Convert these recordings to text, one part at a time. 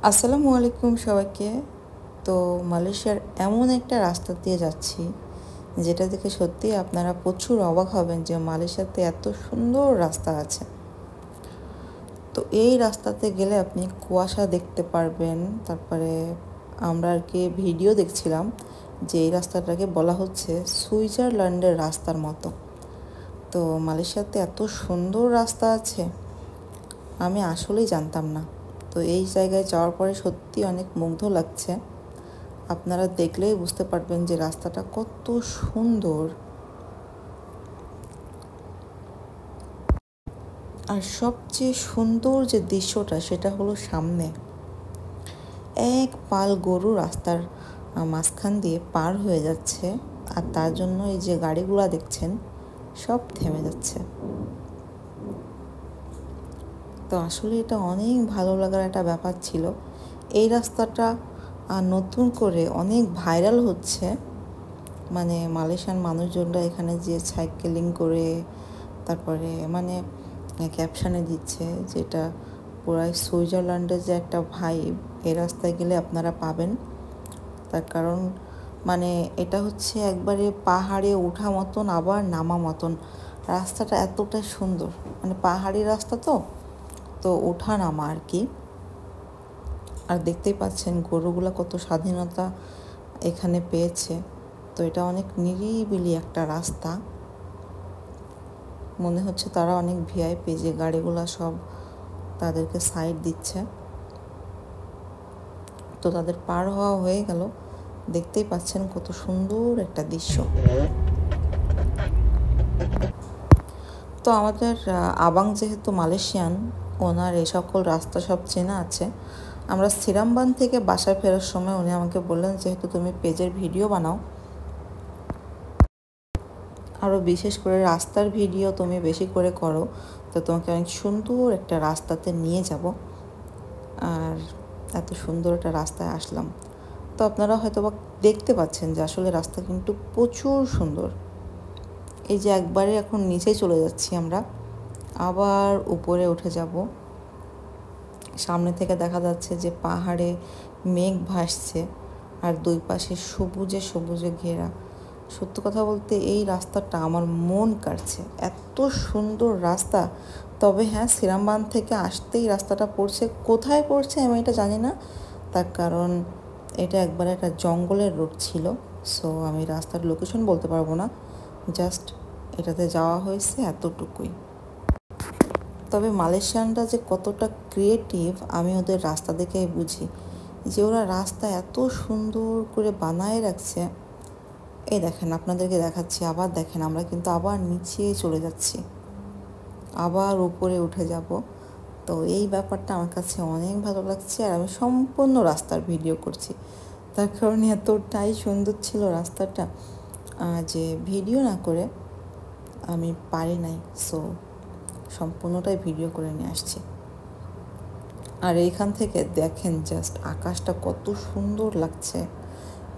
আসসালামু আলাইকুম সবাইকে। তো মালয়েশিয়ার এমন একটা রাস্তা দিয়ে যাচ্ছি যেটা দেখে সত্যিই আপনারা প্রচুর অবাক হবেন যে মালয়েশিয়াতে এত সুন্দর রাস্তা আছে। তো এই রাস্তাতে গেলে আপনি কুয়াশা দেখতে পারবেন। তারপরে আমরা আর কি ভিডিও দেখছিলাম যে এই রাস্তাটাকে বলা হচ্ছে সুইজারল্যান্ডের রাস্তার মতো। তো মালয়েশিয়াতে এত সুন্দর রাস্তা আছে আমি আসলেই জানতাম না। তো এই জায়গায় যাওয়ার পরে সত্যি অনেক মুগ্ধ লাগছে। আপনারা দেখলেই বুঝতে পারবেন যে রাস্তাটা কত সুন্দর। আর সবচেয়ে সুন্দর যে দৃশ্যটা সেটা হলো সামনে এক পাল গরু রাস্তার মাঝখান দিয়ে পার হয়ে যাচ্ছে, আর তার জন্য এই যে গাড়িগুলো দেখছেন সব থেমে যাচ্ছে। তো আসলে এটা অনেক ভালো লাগার একটা ব্যাপার ছিল। এই রাস্তাটা নতুন করে অনেক ভাইরাল হচ্ছে, মানে মালয়েশিয়ান মানুষজনরা এখানে যে সাইকেলিং করে তারপরে মানে ক্যাপশানে দিচ্ছে যেটা পুরাই সুইজারল্যান্ডের যে একটা ভাইব এই রাস্তায় গেলে আপনারা পাবেন। তার কারণ মানে এটা হচ্ছে একবারে পাহাড়ে ওঠা মতন আবার নামা মতন। রাস্তাটা এতটা সুন্দর, মানে পাহাড়ি রাস্তা তো তো ওঠা নামা আর কি। আর দেখতেই পাচ্ছেন গরুগুলো কত স্বাধীনতা এখানে পেয়েছে। তো এটা অনেক নিরিবিলি একটা রাস্তা, মনে হচ্ছে তারা অনেক ভিআইপি যে গাড়িগুলো সব তাদেরকে সাইড দিচ্ছে। তো তাদের পার হওয়া হয়ে গেল, দেখতেই পাচ্ছেন কত সুন্দর একটা দৃশ্য। তো আমাদের আবাং যেহেতু মালয়েশিয়ান, ওনার এই সকল রাস্তা সব চেনা আছে। আমরা সিরামবান থেকে বাসায় ফেরার সময় উনি আমাকে বললেন যেহেতু তুমি পেজের ভিডিও বানাও, আরও বিশেষ করে রাস্তার ভিডিও তুমি বেশি করে করো, তো তোমাকে অনেক সুন্দর একটা রাস্তাতে নিয়ে যাব। আর এত সুন্দর একটা রাস্তায় আসলাম। তো আপনারা হয়তো বা দেখতে পাচ্ছেন যে আসলে রাস্তা কিন্তু প্রচুর সুন্দর। এই যে একবারে এখন নিচে চলে যাচ্ছি আমরা, আবার উপরে উঠে যাব। সামনে থেকে দেখা যাচ্ছে যে পাহাড়ে মেঘ ভাসছে আর দুই পাশে সবুজে সবুজে ঘেরা। সত্য কথা বলতে এই রাস্তাটা আমার মন কাড়ছে, এত সুন্দর রাস্তা। তবে হ্যাঁ, সিরামবান থেকে আসতেই রাস্তাটা পড়ছে, কোথায় পড়ছে আমি এটা জানি না, তার কারণ এটা একবারে একটা জঙ্গলের রোড ছিল। সো আমি রাস্তার লোকেশন বলতে পারবো না, জাস্ট এটাতে যাওয়া হয়েছে এতটুকুই। তবে মালয়েশিয়ানরা যে কতটা ক্রিয়েটিভ আমি ওদের রাস্তা দেখেই বুঝি, যে ওরা রাস্তা এত সুন্দর করে বানায় রাখছে। এই দেখেন, আপনাদেরকে দেখাচ্ছি, আবার দেখেন আমরা কিন্তু আবার নিচে চলে যাচ্ছি, আবার উপরে উঠে যাব। তো এই ব্যাপারটা আমার কাছে অনেক ভালো লাগছে। আর আমি সম্পূর্ণ রাস্তার ভিডিও করছি, তার কারণে এতটাই সুন্দর ছিল রাস্তাটা যে ভিডিও না করে আমি পারি নাই। সো সম্পূর্ণটাই ভিডিও করে নিয়ে আসছি। আর এইখান থেকে দেখেন জাস্ট আকাশটা কত সুন্দর লাগছে,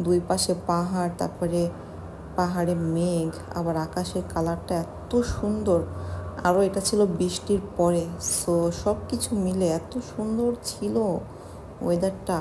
দুই পাশে পাহাড়, তারপরে পাহাড়ে মেঘ, আবার আকাশের কালারটা এত সুন্দর। আরও এটা ছিল বৃষ্টির পরে, সো সব কিছু মিলে এত সুন্দর ছিল ওয়েদারটা।